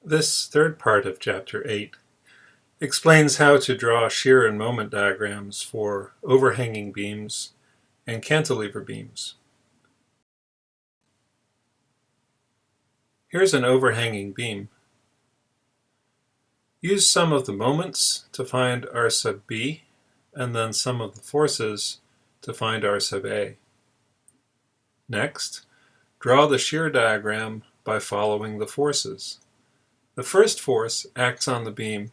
This third part of Chapter 8 explains how to draw shear and moment diagrams for overhanging beams and cantilever beams. Here's an overhanging beam. Use sum of the moments to find R sub B, and then sum of the forces to find R sub A. Next, draw the shear diagram by following the forces. The first force acts on the beam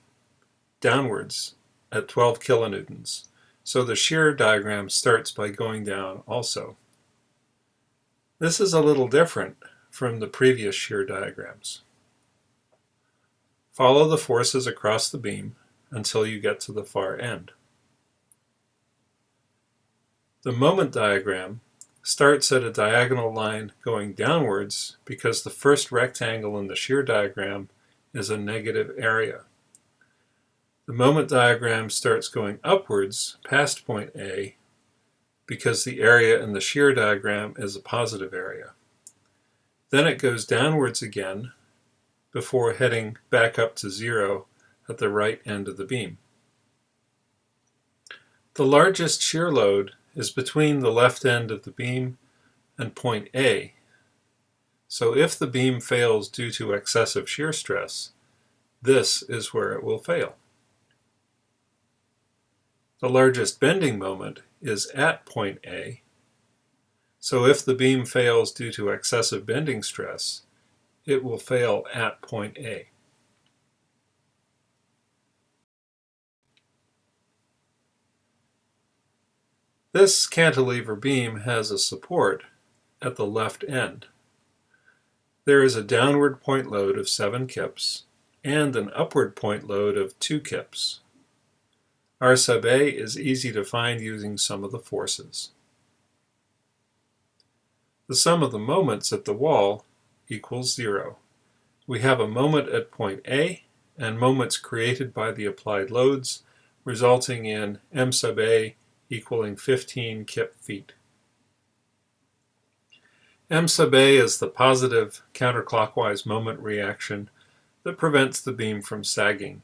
downwards at 12 kilonewtons, so the shear diagram starts by going down also. This is a little different from the previous shear diagrams. Follow the forces across the beam until you get to the far end. The moment diagram starts at a diagonal line going downwards because the first rectangle in the shear diagram is a negative area. The moment diagram starts going upwards past point A because the area in the shear diagram is a positive area. Then it goes downwards again before heading back up to 0 at the right end of the beam. The largest shear load is between the left end of the beam and point A. So if the beam fails due to excessive shear stress, this is where it will fail. The largest bending moment is at point A. So if the beam fails due to excessive bending stress, it will fail at point A. This cantilever beam has a support at the left end. There is a downward point load of 7 kips and an upward point load of 2 kips. R sub A is easy to find using sum of the forces. The sum of the moments at the wall equals 0. We have a moment at point A and moments created by the applied loads, resulting in M sub A equaling 15 kip feet. M sub A is the positive counterclockwise moment reaction that prevents the beam from sagging.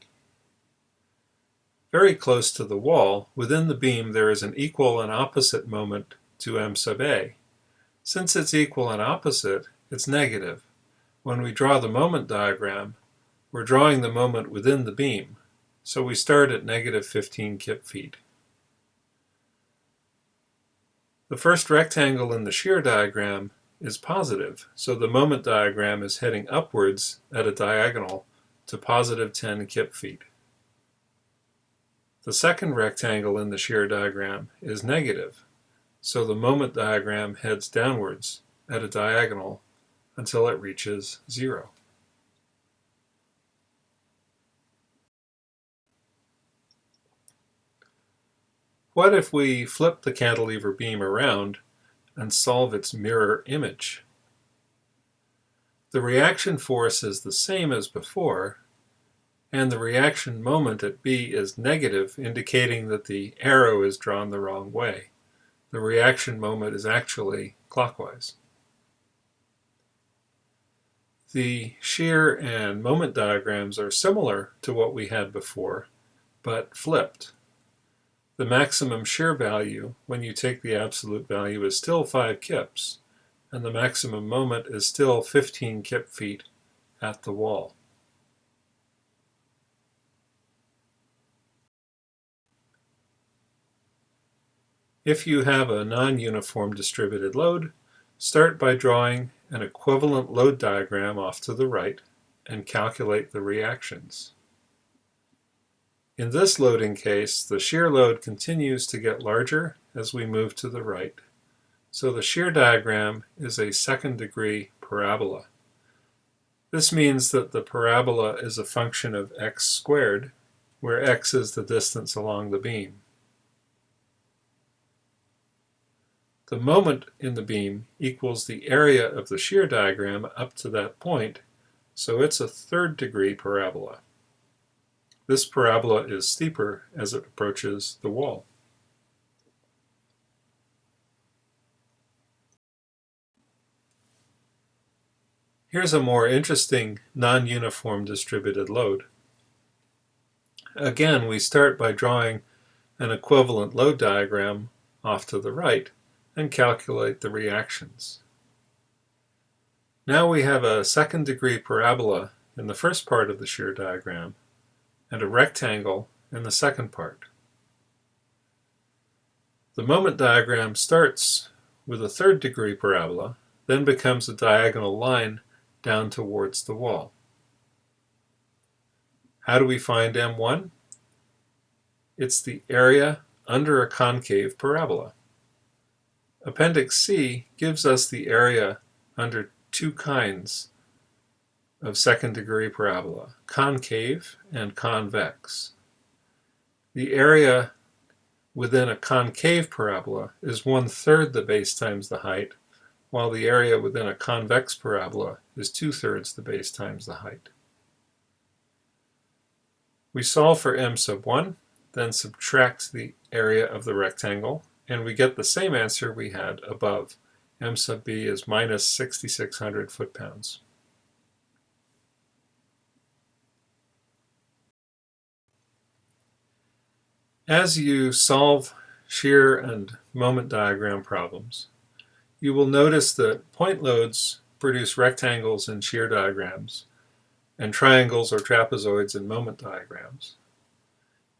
Very close to the wall, within the beam, there is an equal and opposite moment to M sub A. Since it's equal and opposite, it's negative. When we draw the moment diagram, we're drawing the moment within the beam, so we start at negative 15 kip feet. The first rectangle in the shear diagram is positive, so the moment diagram is heading upwards at a diagonal to positive 10 kip feet. The second rectangle in the shear diagram is negative, so the moment diagram heads downwards at a diagonal until it reaches 0. What if we flip the cantilever beam around and solve its mirror image? The reaction force is the same as before, and the reaction moment at B is negative, indicating that the arrow is drawn the wrong way. The reaction moment is actually clockwise. The shear and moment diagrams are similar to what we had before, but flipped. The maximum shear value, when you take the absolute value, is still 5 kips, and the maximum moment is still 15 kip feet at the wall. If you have a non-uniform distributed load, start by drawing an equivalent load diagram off to the right and calculate the reactions. In this loading case, the shear load continues to get larger as we move to the right, so the shear diagram is a second-degree parabola. This means that the parabola is a function of x squared, where x is the distance along the beam. The moment in the beam equals the area of the shear diagram up to that point, so it's a third-degree parabola. This parabola is steeper as it approaches the wall. Here's a more interesting non-uniform distributed load. Again, we start by drawing an equivalent load diagram off to the right and calculate the reactions. Now we have a second-degree parabola in the first part of the shear diagram and a rectangle in the second part. The moment diagram starts with a third-degree parabola, then becomes a diagonal line down towards the wall. How do we find M1? It's the area under a concave parabola. Appendix C gives us the area under two kinds of second-degree parabola, concave and convex. The area within a concave parabola is 1/3 the base times the height, while the area within a convex parabola is 2/3 the base times the height. We solve for m sub 1, then subtract the area of the rectangle, and we get the same answer we had above. M sub b is minus 6,600 foot-pounds. As you solve shear and moment diagram problems, you will notice that point loads produce rectangles in shear diagrams and triangles or trapezoids in moment diagrams.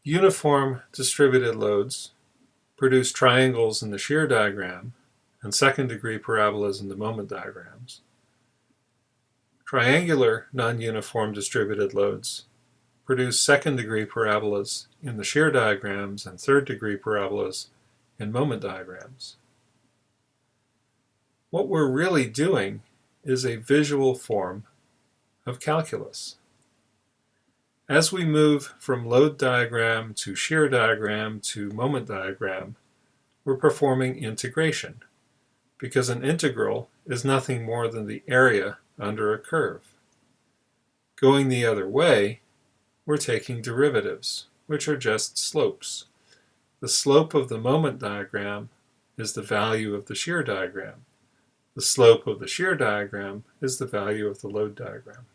Uniform distributed loads produce triangles in the shear diagram and second-degree parabolas in the moment diagrams. Triangular non-uniform distributed loads produce second-degree parabolas in the shear diagrams and third-degree parabolas in moment diagrams. What we're really doing is a visual form of calculus. As we move from load diagram to shear diagram to moment diagram, we're performing integration, because an integral is nothing more than the area under a curve. Going the other way, we're taking derivatives, which are just slopes. The slope of the moment diagram is the value of the shear diagram. The slope of the shear diagram is the value of the load diagram.